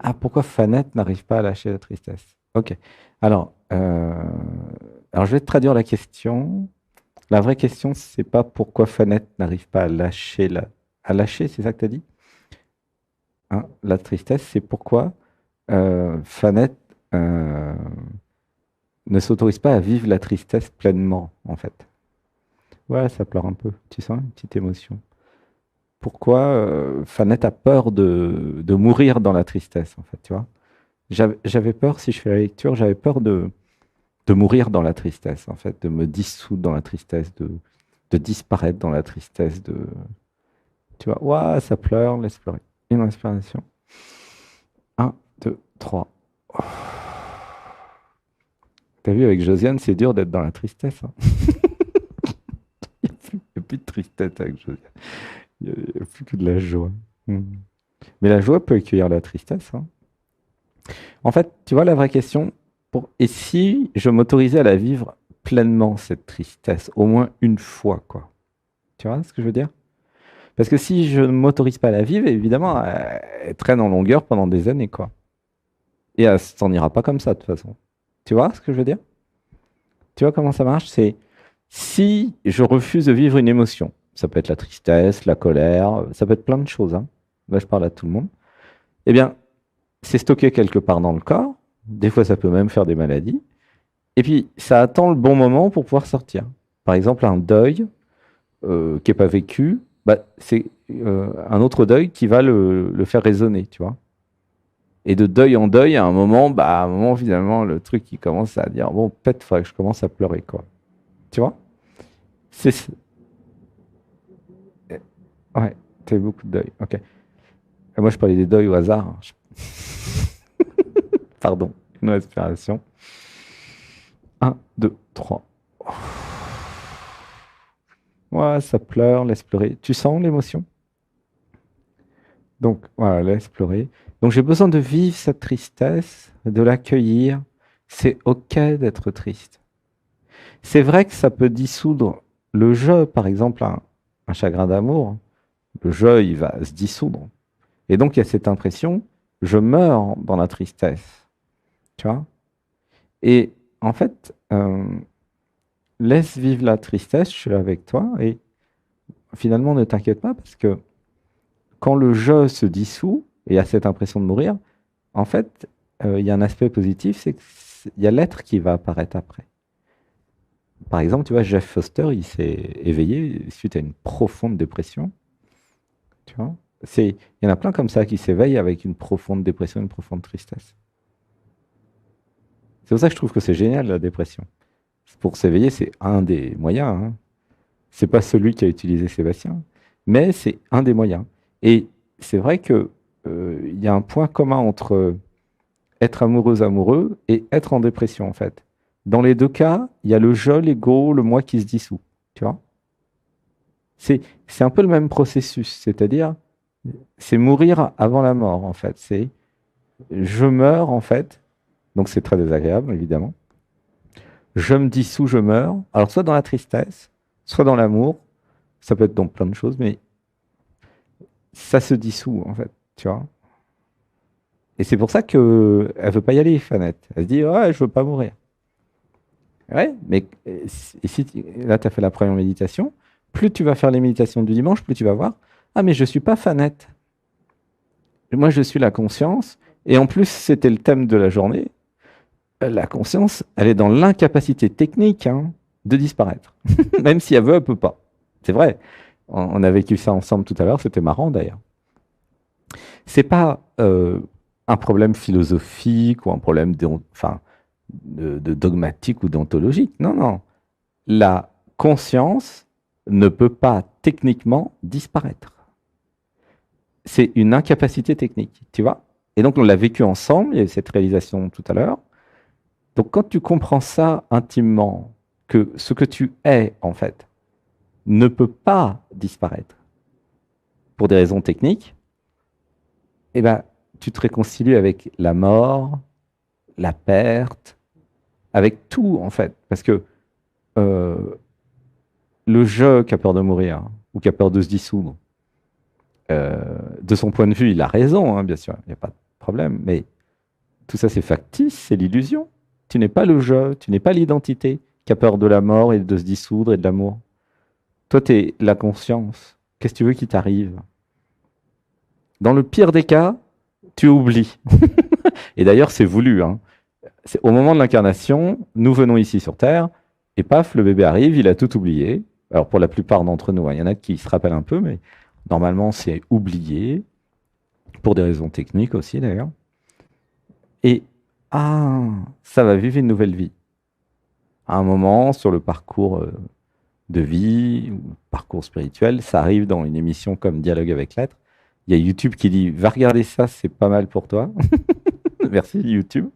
Ah, pourquoi Fanette n'arrive pas à lâcher la tristesse? Ok. Alors, je vais te traduire la question. La vraie question, c'est pas pourquoi Fanette n'arrive pas à lâcher à lâcher, c'est ça que tu as dit? Hein, la tristesse, c'est pourquoi Fanette euh, ne s'autorise pas à vivre la tristesse pleinement, en fait. Ouais, ça pleure un peu. Tu sens une petite émotion. Pourquoi Fanette a peur de mourir dans la tristesse, en fait, tu vois? J'avais peur, si je fais la lecture, j'avais peur de mourir dans la tristesse, en fait, de me dissoudre dans la tristesse, de disparaître dans la tristesse, tu vois, ouah, ça pleure, laisse pleurer. Une respiration. Un, deux, trois. T'as vu, avec Josiane, c'est dur d'être dans la tristesse, hein. Il n'y a plus de tristesse avec Josiane. Il y a plus que de la joie. Hmm. Mais la joie peut accueillir la tristesse, hein. En fait, tu vois, la vraie question, et si je m'autorisais à la vivre pleinement, cette tristesse, au moins une fois, quoi. Tu vois ce que je veux dire? Parce que si je ne m'autorise pas à la vivre, évidemment, elle traîne en longueur pendant des années, quoi. Et elle s'en ira pas comme ça, de toute façon. Tu vois ce que je veux dire? Tu vois comment ça marche? C'est si je refuse de vivre une émotion, ça peut être la tristesse, la colère, ça peut être plein de choses, hein. Là, je parle à tout le monde. Eh bien, c'est stocké quelque part dans le corps. Des fois, ça peut même faire des maladies. Et puis, ça attend le bon moment pour pouvoir sortir. Par exemple, un deuil qui n'est pas vécu, bah, c'est un autre deuil qui va le faire résonner, tu vois. Et de deuil en deuil, à un moment, finalement, le truc qui commence à dire, bon, peut-être faudrait que je commence à pleurer, quoi. Tu vois? C'est, ouais, t'as eu beaucoup de deuil. Ok. Et moi, je parlais des deuils au hasard, hein. Pardon. Une respiration. Un, deux, trois. Ouais, ça pleure, laisse pleurer. Tu sens l'émotion? Donc, voilà, laisse pleurer. Donc, j'ai besoin de vivre cette tristesse, de l'accueillir. C'est OK d'être triste. C'est vrai que ça peut dissoudre le jeu, par exemple, un chagrin d'amour. Le jeu, il va se dissoudre. Et donc, il y a cette impression, je meurs dans la tristesse. Tu vois? Et en fait, laisse vivre la tristesse, je suis là avec toi. Et finalement, ne t'inquiète pas parce que quand le je se dissout et a cette impression de mourir, en fait, il y a un aspect positif, c'est qu'il y a l'être qui va apparaître après. Par exemple, tu vois, Jeff Foster, il s'est éveillé suite à une profonde dépression. Tu vois, il y en a plein comme ça qui s'éveillent avec une profonde dépression, une profonde tristesse. C'est pour ça que je trouve que c'est génial la dépression. Pour s'éveiller, c'est un des moyens, hein. C'est pas celui qui a utilisé Sébastien, mais c'est un des moyens. Et c'est vrai que il y a un point commun entre être amoureux et être en dépression, en fait. Dans les deux cas, il y a le je, l'ego, le moi qui se dissout. Tu vois? C'est un peu le même processus, c'est-à-dire, c'est mourir avant la mort, en fait. C'est je meurs, en fait, donc c'est très désagréable, évidemment. Je me dissous, je meurs. Alors, soit dans la tristesse, soit dans l'amour, ça peut être dans plein de choses, mais ça se dissout, en fait, tu vois? Et c'est pour ça que elle veut pas y aller, Fanette. Elle se dit, ouais, je veux pas mourir. Ouais, mais là, tu as fait la première méditation, plus tu vas faire les méditations du dimanche, plus tu vas voir, ah, mais je suis pas Fanette. Moi, je suis la conscience. Et en plus, c'était le thème de la journée. La conscience, elle est dans l'incapacité technique, hein, de disparaître. Même si elle veut, elle peut pas. C'est vrai. On a vécu ça ensemble tout à l'heure, c'était marrant d'ailleurs. C'est pas un problème philosophique ou un problème enfin, de dogmatique ou d'ontologique. Non, non. La conscience ne peut pas techniquement disparaître. C'est une incapacité technique, tu vois? Et donc, on l'a vécu ensemble, il y a eu cette réalisation tout à l'heure. Donc, quand tu comprends ça intimement, que ce que tu es, en fait, ne peut pas disparaître pour des raisons techniques, eh ben, tu te réconcilies avec la mort, la perte, avec tout, en fait. Parce que euh, le je qui a peur de mourir, ou qui a peur de se dissoudre, de son point de vue, il a raison, hein, bien sûr, il n'y a pas de problème. Mais tout ça, c'est factice, c'est l'illusion. Tu n'es pas le jeu, tu n'es pas l'identité qui a peur de la mort et de se dissoudre et de l'amour. Toi, tu es la conscience. Qu'est-ce que tu veux qui t'arrive? Dans le pire des cas, tu oublies. Et d'ailleurs, c'est voulu, hein. C'est au moment de l'incarnation, nous venons ici sur Terre, et paf, le bébé arrive, il a tout oublié. Alors pour la plupart d'entre nous, hein, il y en a qui se rappellent un peu, mais normalement c'est oublié, pour des raisons techniques aussi d'ailleurs. Et ah, ça va vivre une nouvelle vie. À un moment, sur le parcours de vie, ou parcours spirituel, ça arrive dans une émission comme Dialogue avec l'être. Il y a YouTube qui dit, va regarder ça, c'est pas mal pour toi. Merci YouTube,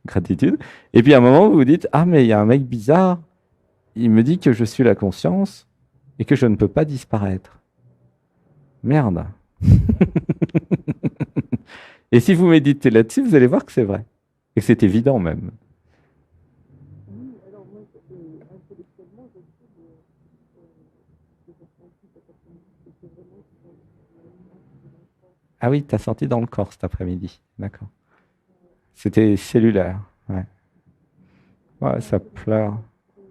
gratitude. Et puis à un moment, vous vous dites, ah mais il y a un mec bizarre, il me dit que je suis la conscience et que je ne peux pas disparaître. Merde. Et si vous méditez là-dessus, vous allez voir que c'est vrai. Et que c'est évident même. Ah oui, t'as senti dans le corps cet après-midi. D'accord. C'était cellulaire. Ouais. Ouais, ça pleure.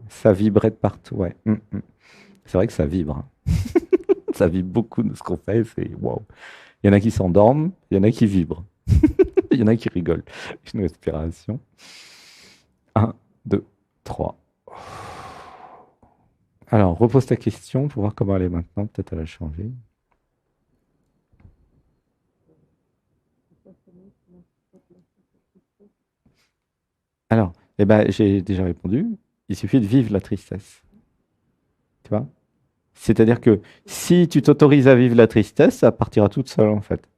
Ça vibrait de partout. Ouais. C'est vrai que ça vibre, hein. Ça vibre beaucoup de ce qu'on fait. C'est wow. Il y en a qui s'endorment, il y en a qui vibrent. Il y en a qui rigolent. Une respiration. Un, 2, 3. Alors, repose ta question pour voir comment elle est maintenant. Peut-être elle a changé. Alors, eh ben, j'ai déjà répondu. Il suffit de vivre la tristesse. Tu vois? C'est-à-dire que si tu t'autorises à vivre la tristesse, ça partira toute seule en fait.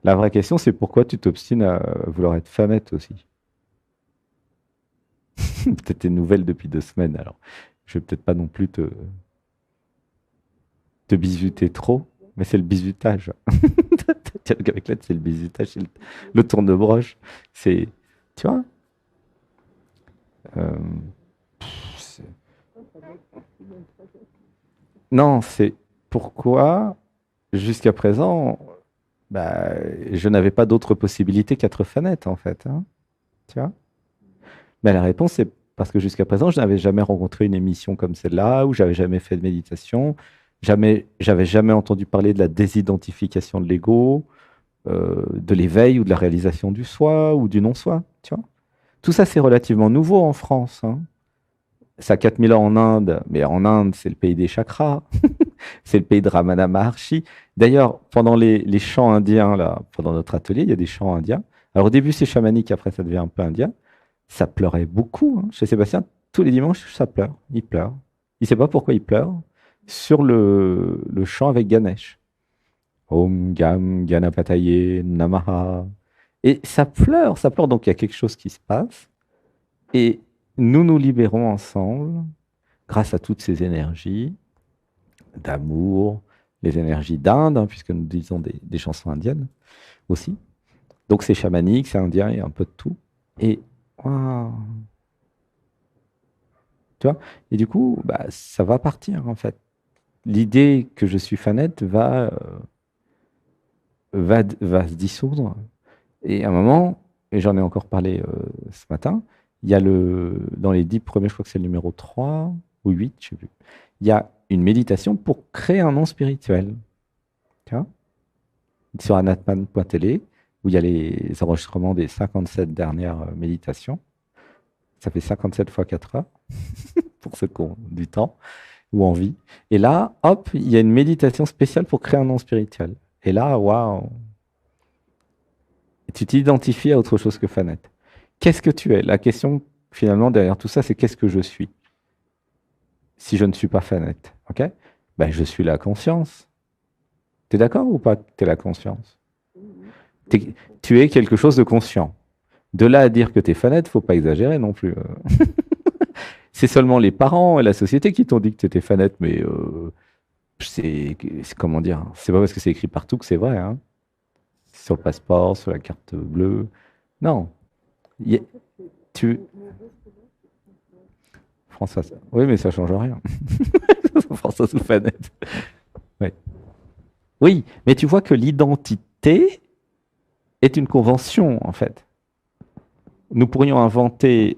La vraie question, c'est pourquoi tu t'obstines à vouloir être famette aussi. Peut-être tes nouvelles depuis 2 semaines, alors je vais peut-être pas non plus te bisuter trop, mais c'est le bisutage. Avec l'aide, c'est le bisutage, c'est le tour de broche. C'est, tu vois? euh, c'est- non, c'est pourquoi jusqu'à présent, bah, je n'avais pas d'autre possibilité qu'être fanette en fait, hein, tu vois? Mais la réponse, c'est parce que jusqu'à présent, je n'avais jamais rencontré une émission comme celle-là, où j'avais jamais fait de méditation, j'avais jamais entendu parler de la désidentification de l'ego, de l'éveil ou de la réalisation du soi ou du non-soi, tu vois. Tout ça, c'est relativement nouveau en France, hein. Ça a 4000 ans en Inde, mais en Inde, c'est le pays des chakras, c'est le pays de Ramana Maharshi. D'ailleurs, pendant les chants indiens, là, pendant notre atelier, il y a des chants indiens. Alors au début, c'est chamanique, après ça devient un peu indien. Ça pleurait beaucoup, hein. Chez Sébastien, tous les dimanches, ça pleure. Il pleure. Il ne sait pas pourquoi il pleure. Sur le chant avec Ganesh. Om Gam Ganapataye Namaha. Et ça pleure, ça pleure. Donc il y a quelque chose qui se passe. Et nous nous libérons ensemble grâce à toutes ces énergies d'amour, les énergies d'Inde, hein, puisque nous disons des chansons indiennes aussi. Donc c'est chamanique, c'est indien, il y a un peu de tout. Et waouh, tu vois? Et du coup, bah, ça va partir en fait. L'idée que je suis fanette va se dissoudre. Et à un moment, et j'en ai encore parlé ce matin, il y a dans les 10 premiers, je crois que c'est le numéro 3 ou 8, je sais plus, il y a une méditation pour créer un nom spirituel. Tu vois? Sur anatman.tv, où il y a les enregistrements des 57 dernières méditations. Ça fait 57 fois 4 heures, pour ceux qui ont du temps ou envie. Et là, hop, il y a une méditation spéciale pour créer un nom spirituel. Et là, waouh, tu t'identifies à autre chose que Fanette. Qu'est-ce que tu es? La question, finalement, derrière tout ça, c'est qu'est-ce que je suis si je ne suis pas Fanette? Ok? Ben, je suis la conscience. Tu es d'accord ou pas que tu es la conscience? Tu es quelque chose de conscient. De là à dire que tu es Fanette, faut pas exagérer non plus. C'est seulement les parents et la société qui t'ont dit que tu étais Fanette, mais comment dire? C'est pas parce que c'est écrit partout que c'est vrai, hein. Sur le passeport, sur la carte bleue. Non. Il y a- tu... François, oui, mais ça change rien. François sous Fanette. Ouais. Oui, mais tu vois que l'identité est une convention, en fait. Nous pourrions inventer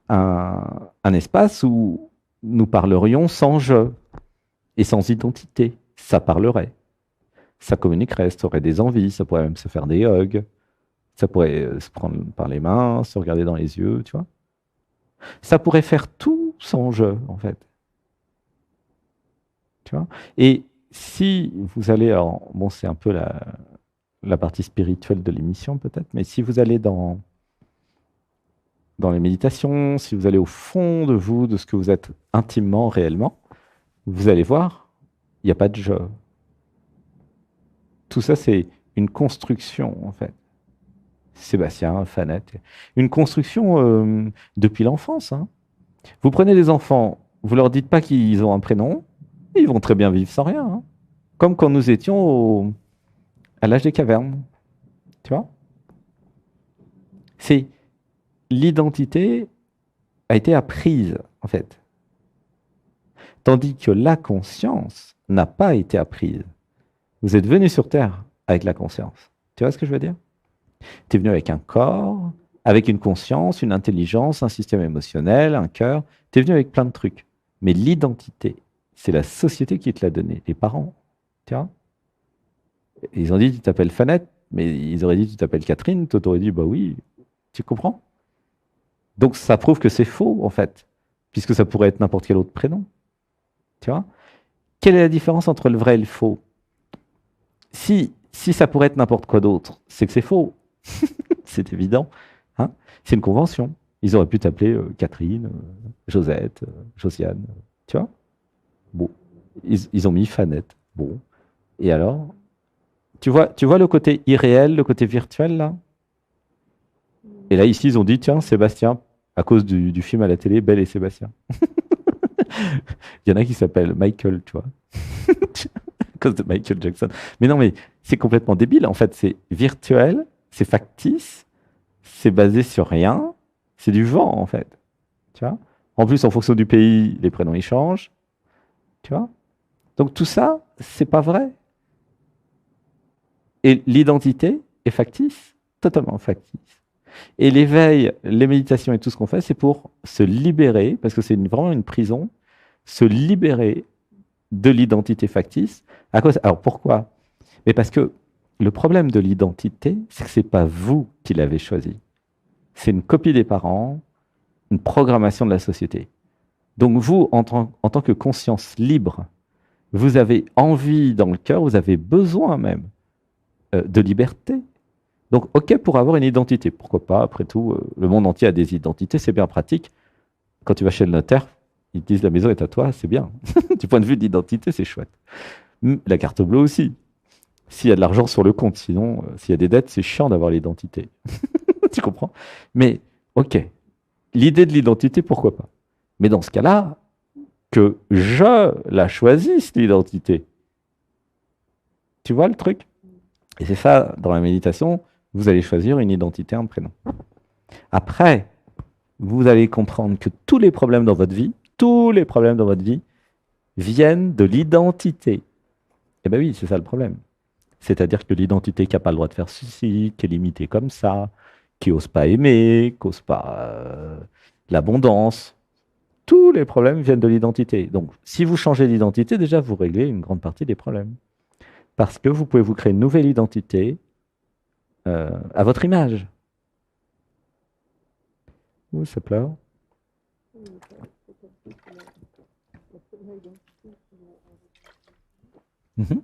un espace où nous parlerions sans je et sans identité. Ça parlerait, ça communiquerait, ça aurait des envies, ça pourrait même se faire des hugs, ça pourrait se prendre par les mains, se regarder dans les yeux, tu vois. Ça pourrait faire tout sans je, en fait. Tu vois. Et si vous allez en... Bon, c'est un peu la partie spirituelle de l'émission, peut-être, mais si vous allez dans les méditations, si vous allez au fond de vous, de ce que vous êtes intimement, réellement, vous allez voir, il n'y a pas de je. Tout ça, c'est une construction, en fait. Sébastien, Fanette. Une construction depuis l'enfance, hein. Vous prenez des enfants, vous leur dites pas qu'ils ont un prénom, ils vont très bien vivre sans rien, hein. Comme quand nous étions à l'âge des cavernes, tu vois. C'est l'identité a été apprise, en fait. Tandis que la conscience n'a pas été apprise. Vous êtes venu sur Terre avec la conscience. Tu vois ce que je veux dire? Tu es venu avec un corps, avec une conscience, une intelligence, un système émotionnel, un cœur. Tu es venu avec plein de trucs. Mais l'identité, c'est la société qui te l'a donnée, les parents. Tu vois? Ils ont dit, tu t'appelles Fanette, mais ils auraient dit, tu t'appelles Catherine. Toi, t'aurais dit, bah oui, tu comprends? Donc, ça prouve que c'est faux, en fait, puisque ça pourrait être n'importe quel autre prénom. Tu vois? Quelle est la différence entre le vrai et le faux? Si ça pourrait être n'importe quoi d'autre, c'est que c'est faux. C'est évident, hein. C'est une convention. Ils auraient pu t'appeler Catherine, Josette, Josiane, tu vois. Bon, ils ont mis Fanette. Bon, et alors, tu vois le côté irréel, le côté virtuel là. Et là ici ils ont dit tiens Sébastien à cause du film à la télé Belle et Sébastien. Il y en a qui s'appellent Michael, tu vois, à cause de Michael Jackson. Mais non mais c'est complètement débile. En fait c'est virtuel, c'est factice, c'est basé sur rien, c'est du vent en fait. Tu vois. En plus, en fonction du pays, les prénoms ils changent. Tu vois. Donc tout ça, c'est pas vrai. Et l'identité est factice, totalement factice. Et l'éveil, les méditations et tout ce qu'on fait, c'est pour se libérer, parce que c'est vraiment une prison, se libérer de l'identité factice. Alors pourquoi? Mais parce que le problème de l'identité, c'est que c'est pas vous qui l'avez choisi. C'est une copie des parents, une programmation de la société. Donc vous, en tant que conscience libre, vous avez envie dans le cœur, vous avez besoin même de liberté. Donc, OK pour avoir une identité. Pourquoi pas, après tout, le monde entier a des identités, c'est bien pratique. Quand tu vas chez le notaire, ils te disent la maison est à toi, c'est bien. Du point de vue de l'identité, c'est chouette. La carte bleue aussi. S'il y a de l'argent sur le compte, sinon, s'il y a des dettes, c'est chiant d'avoir l'identité. Tu comprends? Mais, OK, l'idée de l'identité, pourquoi pas? Mais dans ce cas-là, que je la choisisse, l'identité. Tu vois le truc? Et c'est ça, dans la méditation, vous allez choisir une identité, un prénom. Après, vous allez comprendre que tous les problèmes dans votre vie, tous les problèmes dans votre vie viennent de l'identité. Eh bien oui, c'est ça le problème. C'est-à-dire que l'identité qui n'a pas le droit de faire ceci, qui est limitée comme ça, qui n'ose pas aimer, qui n'ose pas l'abondance, tous les problèmes viennent de l'identité. Donc, si vous changez d'identité, déjà, vous réglez une grande partie des problèmes. Parce que vous pouvez vous créer une nouvelle identité à votre image. Ouh, ça pleure. Mhm.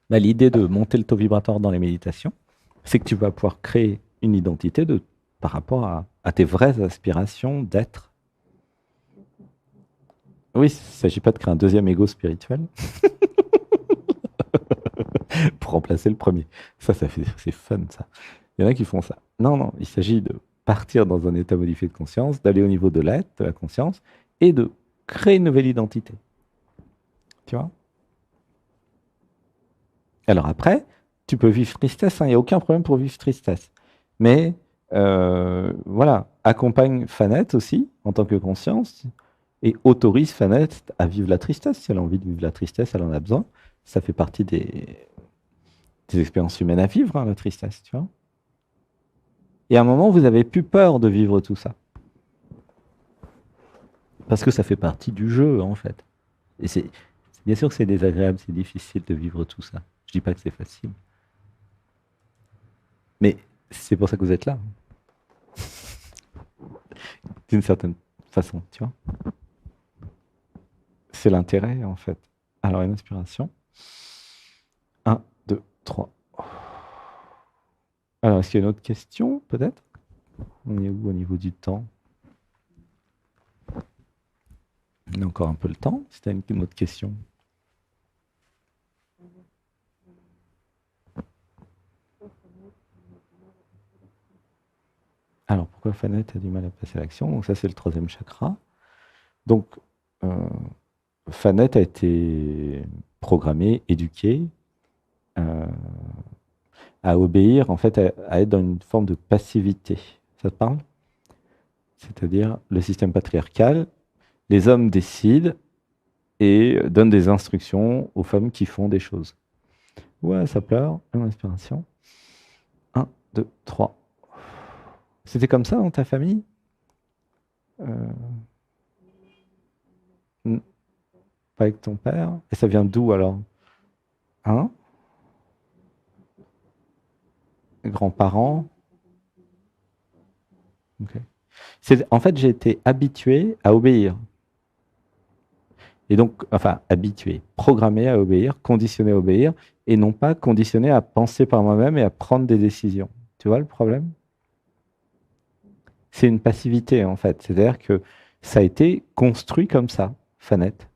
Bah, l'idée de monter le taux vibratoire dans les méditations, c'est que tu vas pouvoir créer une identité par rapport à tes vraies aspirations d'être. Oui, il ne s'agit pas de créer un deuxième ego spirituel pour remplacer le premier. C'est fun, ça. Il y en a qui font ça. Non, non, il s'agit de partir dans un état modifié de conscience, d'aller au niveau de l'être, de la conscience, et de créer une nouvelle identité. Tu vois? Alors après, tu peux vivre tristesse, hein, il n'y a aucun problème pour vivre tristesse. Mais voilà, accompagne Fanette aussi, en tant que conscience. et autorise Fanette à vivre la tristesse. Si elle a envie de vivre la tristesse, elle en a besoin. Ça fait partie des expériences humaines à vivre, hein, la tristesse, tu vois. Et à un moment, vous avez plus peur de vivre tout ça. Parce que ça fait partie du jeu, en fait. Et bien sûr que c'est désagréable, c'est difficile de vivre tout ça. Je dis pas que c'est facile. Mais c'est pour ça que vous êtes là. D'une certaine façon, tu vois. C'est l'intérêt, en fait. Alors, une inspiration. 1, 2, 3. Alors, est-ce qu'il y a une autre question, peut-être? On est où au niveau du temps? On a encore un peu le temps, si tu as une autre question. Alors, pourquoi Fanette a du mal à passer à l'action? Donc ça, c'est le troisième chakra. Donc, Fanette a été programmée, éduquée à obéir, en fait, à être dans une forme de passivité. Ça te parle? C'est-à-dire le système patriarcal, les hommes décident et donnent des instructions aux femmes qui font des choses. Ouais, ça pleure. Une inspiration. 1, 2, 3. C'était comme ça dans ta famille? Euh, Pas avec ton père? Et ça vient d'où alors? Hein? Grands-parents? Ok. En fait, j'ai été habitué à obéir. Et donc, enfin, habitué, programmé à obéir, conditionné à obéir, et non pas conditionné à penser par moi-même et à prendre des décisions. Tu vois le problème? C'est une passivité, en fait. C'est-à-dire que ça a été construit comme ça, Fanette,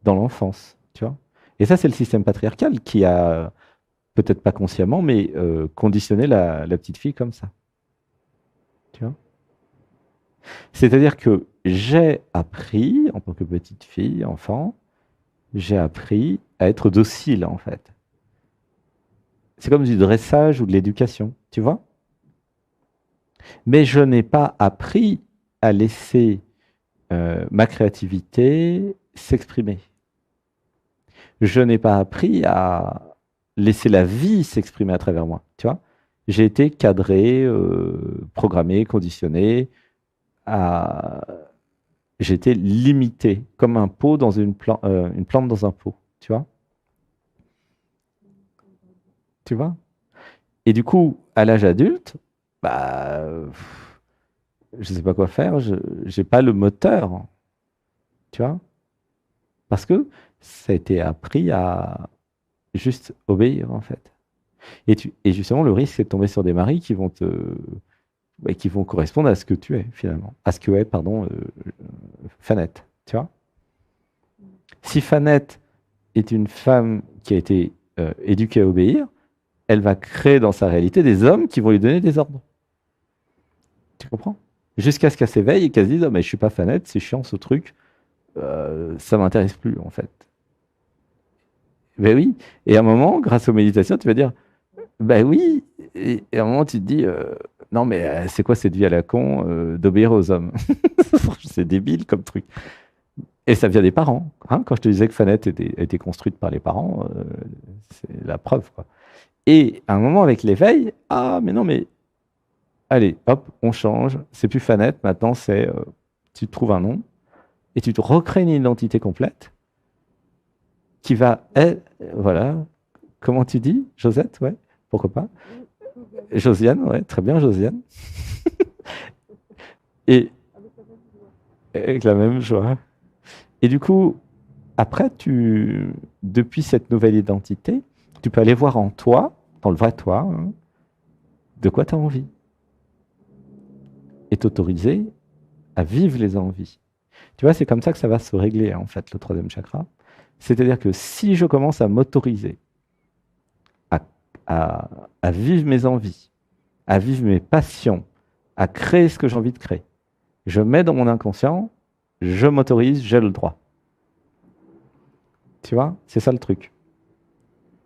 dans l'enfance, tu vois. Et ça, c'est le système patriarcal qui a, peut-être pas consciemment, mais conditionné la petite fille comme ça, tu vois. C'est-à-dire que j'ai appris, en tant que petite fille, enfant, j'ai appris à être docile, en fait. C'est comme du dressage ou de l'éducation, tu vois. Mais je n'ai pas appris à laisser ma créativité s'exprimer. Je n'ai pas appris à laisser la vie s'exprimer à travers moi, tu vois. J'ai été cadré, programmé, conditionné, à... j'ai été limité, comme un pot dans une plante dans un pot, tu vois. Tu vois. Et du coup, à l'âge adulte, bah, je ne sais pas quoi faire, je n'ai pas le moteur, tu vois. Parce que ça a été appris à juste obéir, en fait. Et justement, le risque, c'est de tomber sur des maris qui vont qui vont correspondre à ce que tu es, finalement. À ce que est, pardon, Fanette, tu vois. Si Fanette est une femme qui a été éduquée à obéir, elle va créer dans sa réalité des hommes qui vont lui donner des ordres. Tu comprends? Jusqu'à ce qu'elle s'éveille et qu'elle se dise, oh, mais je suis pas Fanette, c'est chiant ce truc, ça m'intéresse plus, en fait. Ben oui. Et à un moment, grâce aux méditations, tu vas dire, ben oui. Et à un moment, tu te dis, non, mais c'est quoi cette vie à la con d'obéir aux hommes? C'est débile comme truc. Et ça vient des parents, hein. Quand je te disais que Fanette a été construite par les parents, c'est la preuve, quoi. Et à un moment, avec l'éveil, ah, mais non, mais allez, hop, on change. C'est plus Fanette, maintenant, c'est tu te trouves un nom et tu te recrées une identité complète qui va, voilà, comment tu dis, Josette, ouais, pourquoi pas? Josiane, ouais, très bien, Josiane. Et avec la même joie. Et du coup, après, depuis cette nouvelle identité, tu peux aller voir en toi, dans le vrai toi, hein, de quoi tu as envie. Et t'autoriser à vivre les envies. Tu vois, c'est comme ça que ça va se régler, en fait, le troisième chakra. C'est-à-dire que si je commence à m'autoriser à, à vivre mes envies, à vivre mes passions, à créer ce que j'ai envie de créer, je mets dans mon inconscient, je m'autorise, j'ai le droit. Tu vois, c'est ça le truc.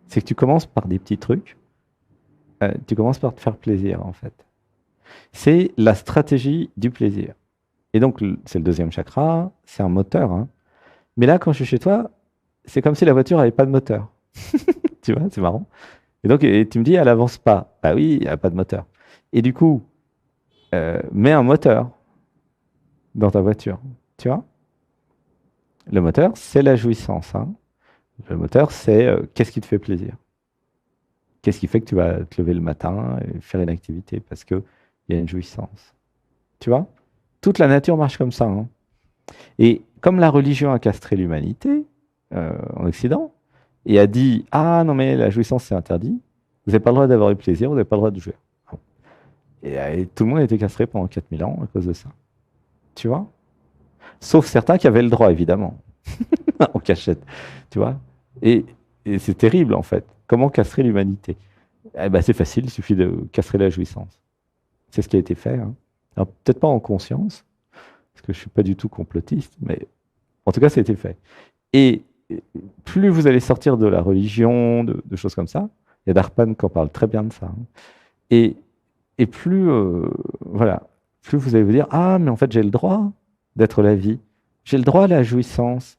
C'est que tu commences par des petits trucs, tu commences par te faire plaisir, en fait. C'est la stratégie du plaisir. Et donc, c'est le deuxième chakra, c'est un moteur, hein. Mais là, quand je suis chez toi, c'est comme si la voiture n'avait pas de moteur. Tu vois, c'est marrant. Et donc, tu me dis, elle avance pas. Bah oui, il n'y a pas de moteur. Et du coup, mets un moteur dans ta voiture. Tu vois? Le moteur, c'est la jouissance, hein. Le moteur, c'est qu'est-ce qui te fait plaisir? Qu'est-ce qui fait que tu vas te lever le matin et faire une activité? Parce qu'il y a une jouissance. Tu vois? Toute la nature marche comme ça, hein. Et comme la religion a castré l'humanité en Occident, et a dit, ah non mais la jouissance c'est interdit, vous n'avez pas le droit d'avoir du plaisir, vous n'avez pas le droit de jouir. Et tout le monde a été castré pendant 4000 ans à cause de ça. Tu vois? Sauf certains qui avaient le droit, évidemment, en cachette. Tu vois? Et, et c'est terrible en fait. Comment castrer l'humanité? Eh ben, c'est facile, il suffit de castrer la jouissance. C'est ce qui a été fait, hein. Alors peut-être pas en conscience, parce que je ne suis pas du tout complotiste, mais en tout cas, ça a été fait. Et plus vous allez sortir de la religion, de choses comme ça, il y a Darpan qui en parle très bien de ça, hein. Et, et plus, voilà, plus vous allez vous dire, ah, mais en fait, j'ai le droit d'être la vie, j'ai le droit à la jouissance,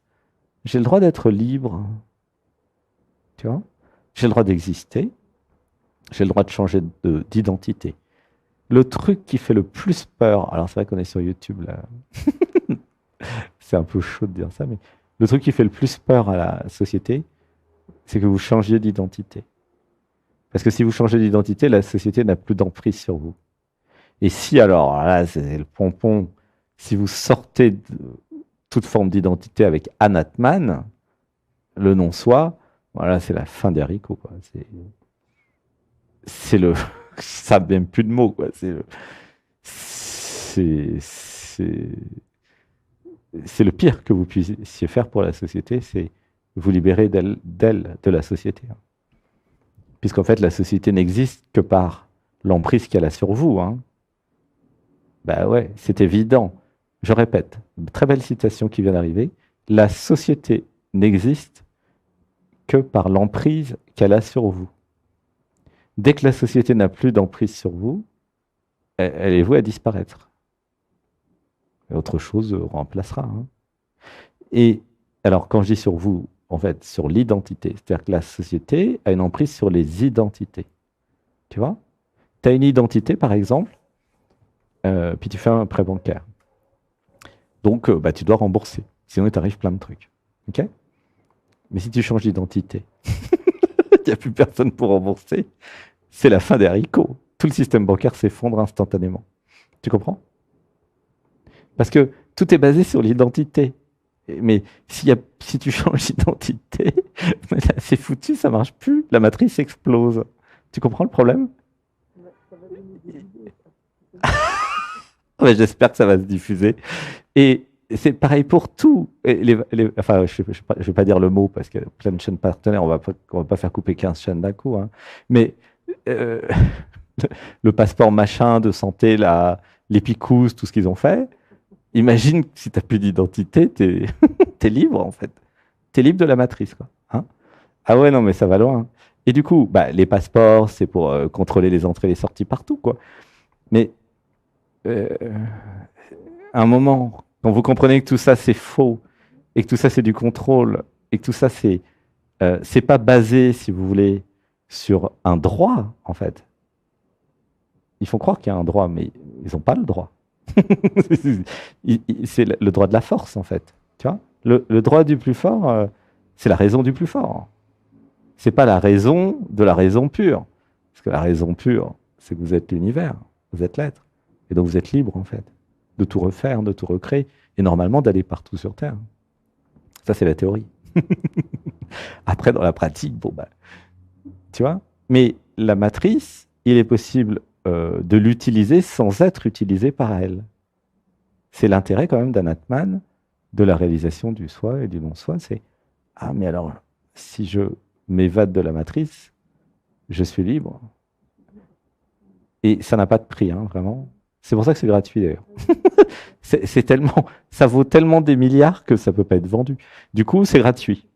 j'ai le droit d'être libre, tu vois, j'ai le droit d'exister, j'ai le droit de changer d'identité. Le truc qui fait le plus peur, alors c'est vrai qu'on est sur YouTube là, c'est un peu chaud de dire ça, mais le truc qui fait le plus peur à la société, c'est que vous changiez d'identité. Parce que si vous changez d'identité, la société n'a plus d'emprise sur vous. Et si alors, là, c'est le pompon, si vous sortez de toute forme d'identité avec Anatman, le non-soi, voilà, c'est la fin des haricots, quoi. C'est le, ça n'a même plus de mots, quoi. C'est c'est le pire que vous puissiez faire pour la société, c'est vous libérer d'elle, de la société, hein. Puisqu'en fait, la société n'existe que par l'emprise qu'elle a sur vous, hein. Bah ouais, c'est évident. Je répète, une très belle citation qui vient d'arriver. La société n'existe que par l'emprise qu'elle a sur vous. Dès que la société n'a plus d'emprise sur vous, elle est vouée à disparaître. Et autre chose remplacera, hein. Et alors, quand je dis sur vous, en fait, sur l'identité, c'est-à-dire que la société a une emprise sur les identités. Tu vois? Tu as une identité, par exemple, puis tu fais un prêt bancaire. Donc, bah, tu dois rembourser. Sinon, il t'arrive plein de trucs. OK? Mais si tu changes d'identité, il n'y a plus personne pour rembourser. C'est la fin des haricots. Tout le système bancaire s'effondre instantanément. Tu comprends? Parce que tout est basé sur l'identité. Mais si tu changes d'identité, c'est foutu, ça marche plus. La matrice explose. Tu comprends le problème? Ouais, j'espère que ça va se diffuser. Et c'est pareil pour tout. Enfin, je ne vais pas dire le mot parce qu'il y a plein de chaînes partenaires, on va pas faire couper 15 chaînes d'un coup, hein. Mais euh, le passeport machin de santé, l'épicouze, tout ce qu'ils ont fait, imagine que si tu n'as plus d'identité, tu es libre en fait. Tu es libre de la matrice, quoi, hein. Ah ouais, non, mais ça va loin. Et du coup, bah, les passeports, c'est pour contrôler les entrées et les sorties partout, quoi. Mais euh, à un moment, quand vous comprenez que tout ça c'est faux, et que tout ça c'est du contrôle, et que tout ça c'est pas basé, si vous voulez, sur un droit, en fait. Ils font croire qu'il y a un droit, mais ils n'ont pas le droit. C'est le droit de la force, en fait. Tu vois? Le droit du plus fort, c'est la raison du plus fort. C'est pas la raison de la raison pure. Parce que la raison pure, c'est que vous êtes l'univers, vous êtes l'être. Et donc vous êtes libre, en fait, de tout refaire, de tout recréer, et normalement d'aller partout sur Terre. Ça, c'est la théorie. Après, dans la pratique, bon, bah, tu vois. Mais la matrice, il est possible de l'utiliser sans être utilisé par elle. C'est l'intérêt quand même d'un Atman, de la réalisation du soi et du non-soi. C'est, ah, mais alors, si je m'évade de la matrice, je suis libre. Et ça n'a pas de prix, hein, vraiment. C'est pour ça que c'est gratuit d'ailleurs. C'est tellement, ça vaut tellement des milliards que ça ne peut pas être vendu. Du coup, c'est gratuit.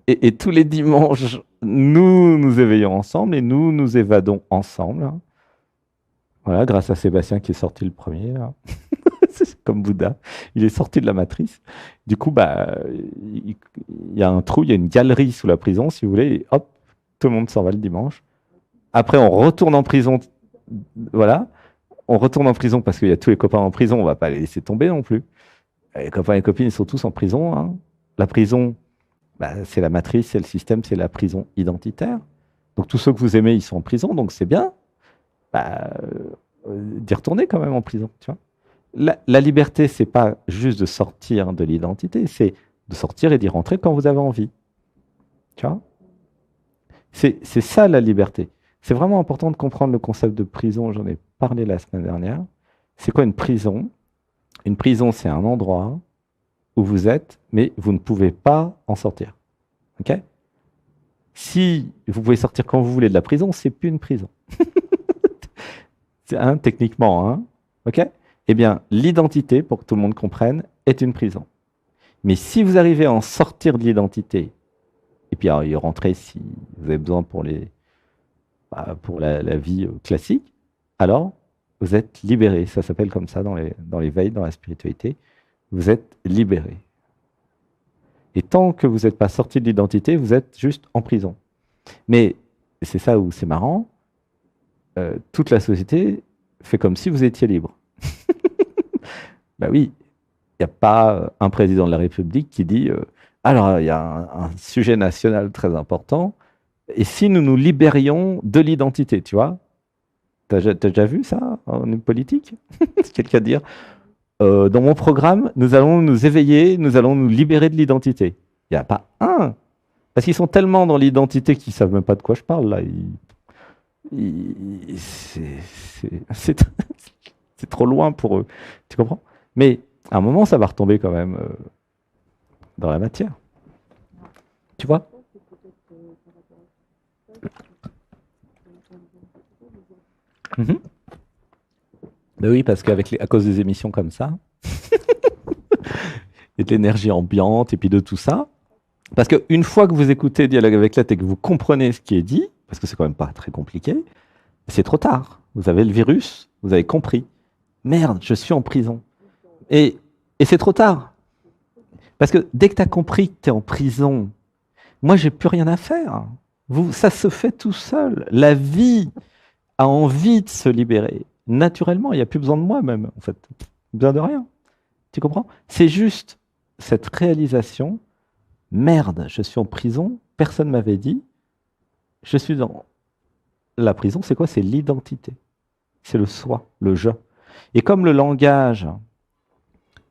Et tous les dimanches, nous nous éveillons ensemble et nous nous évadons ensemble, hein. Voilà, grâce à Sébastien qui est sorti le premier, là. C'est comme Bouddha. Il est sorti de la matrice. Du coup, bah, il y a un trou, il y a une galerie sous la prison, si vous voulez, et hop, tout le monde s'en va le dimanche. Après, on retourne en prison. Voilà. On retourne en prison parce qu'il y a tous les copains en prison, on va pas les laisser tomber non plus. Les copains et les copines, ils sont tous en prison, hein. La prison, bah, c'est la matrice, c'est le système, c'est la prison identitaire. Donc tous ceux que vous aimez, ils sont en prison, donc c'est bien bah, d'y retourner quand même en prison. Tu vois. La liberté, c'est pas juste de sortir de l'identité, c'est de sortir et d'y rentrer quand vous avez envie. Tu vois. C'est ça la liberté. C'est vraiment important de comprendre le concept de prison. J'en ai parlé la semaine dernière. C'est quoi une prison? Une prison, c'est un endroit où vous êtes, mais vous ne pouvez pas en sortir. Ok? Si vous pouvez sortir quand vous voulez de la prison, c'est plus une prison. Techniquement, hein? Ok? Eh bien, l'identité, pour que tout le monde comprenne, est une prison. Mais si vous arrivez à en sortir de l'identité, et puis y rentrer si vous avez besoin pour la vie classique, alors vous êtes libéré. Ça s'appelle comme ça dans l'éveil, dans la spiritualité. Vous êtes libéré. Et tant que vous n'êtes pas sorti de l'identité, vous êtes juste en prison. Mais c'est ça où c'est marrant, toute la société fait comme si vous étiez libre. Ben oui, il n'y a pas un président de la République qui dit alors il y a un sujet national très important, et si nous nous libérions de l'identité, tu vois? T'as déjà vu ça en politique? Quelqu'un dire dans mon programme, nous allons nous éveiller, nous allons nous libérer de l'identité. Il n'y a pas un. Parce qu'ils sont tellement dans l'identité qu'ils ne savent même pas de quoi je parle là. C'est c'est trop loin pour eux. Tu comprends? Mais à un moment, ça va retomber quand même dans la matière. Tu vois? Mhm. Ben oui, parce à cause des émissions comme ça, et de l'énergie ambiante, et puis de tout ça, parce qu'une fois que vous écoutez Dialogue avec l'être et que vous comprenez ce qui est dit, parce que c'est quand même pas très compliqué, c'est trop tard. Vous avez le virus, vous avez compris. Merde, je suis en prison. Et, et c'est trop tard. Parce que dès que tu as compris que tu es en prison, moi, j'ai plus rien à faire. Ça se fait tout seul. La vie a envie de se libérer. Naturellement, il n'y a plus besoin de moi même, en fait. Besoin de rien. Tu comprends? C'est juste cette réalisation, merde, je suis en prison, personne ne m'avait dit, je suis dans la prison, c'est quoi? C'est l'identité. C'est le soi, le je. Et comme le langage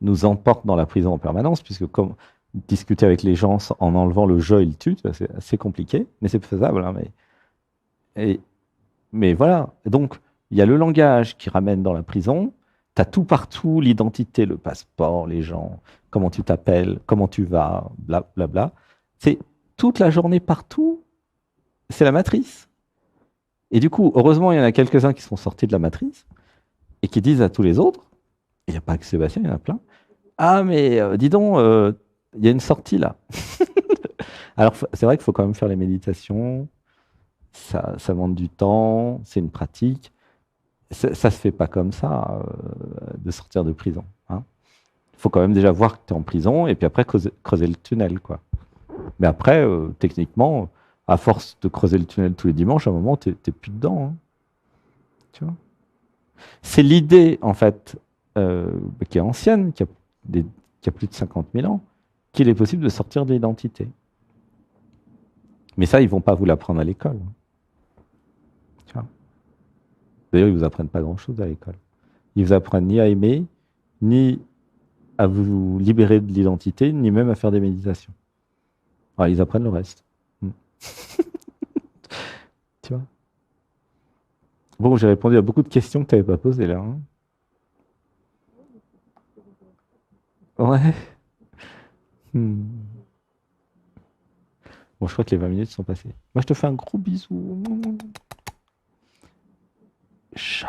nous emporte dans la prison en permanence, puisque comme discuter avec les gens en enlevant le je et le tu, c'est assez compliqué, mais c'est faisable. Hein, mais voilà. Donc, il y a le langage qui ramène dans la prison. Tu as tout partout, l'identité, le passeport, les gens, comment tu t'appelles, comment tu vas, bla bla bla. C'est toute la journée partout, c'est la matrice. Et du coup, heureusement, il y en a quelques-uns qui sont sortis de la matrice et qui disent à tous les autres, il n'y a pas que Sébastien, il y en a plein, ah mais dis donc, il y a une sortie là. Alors c'est vrai qu'il faut quand même faire les méditations, ça demande du temps, c'est une pratique. Ça ne se fait pas comme ça, de sortir de prison. Hein. Il faut quand même déjà voir que tu es en prison et puis après creuser le tunnel, quoi. Mais après, techniquement, à force de creuser le tunnel tous les dimanches, à un moment, tu n'es plus dedans. Hein. Tu vois. C'est l'idée, en fait, qui est ancienne, qui a plus de 50 000 ans, qu'il est possible de sortir de l'identité. Mais ça, ils ne vont pas vous l'apprendre à l'école. Tu vois. D'ailleurs, ils ne vous apprennent pas grand-chose à l'école. Ils vous apprennent ni à aimer, ni à vous libérer de l'identité, ni même à faire des méditations. Alors, ils apprennent le reste. Tu vois. Bon, j'ai répondu à beaucoup de questions que tu n'avais pas posées là. Hein. Ouais. Bon, je crois que les 20 minutes sont passées. Moi, je te fais un gros bisou. Je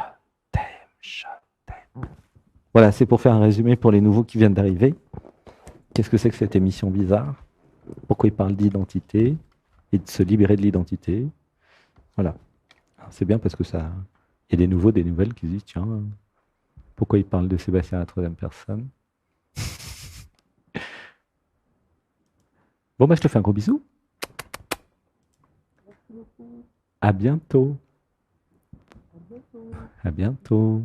t'aime. Voilà, c'est pour faire un résumé pour les nouveaux qui viennent d'arriver. Qu'est-ce que c'est que cette émission bizarre? Pourquoi il parle d'identité et de se libérer de l'identité? Voilà. C'est bien parce que ça, il y a des nouveaux, des nouvelles qui disent tiens, Pourquoi il parle de Sébastien à la troisième personne? Bon, bah, je te fais un gros bisou. Merci beaucoup. À bientôt. À bientôt. À bientôt.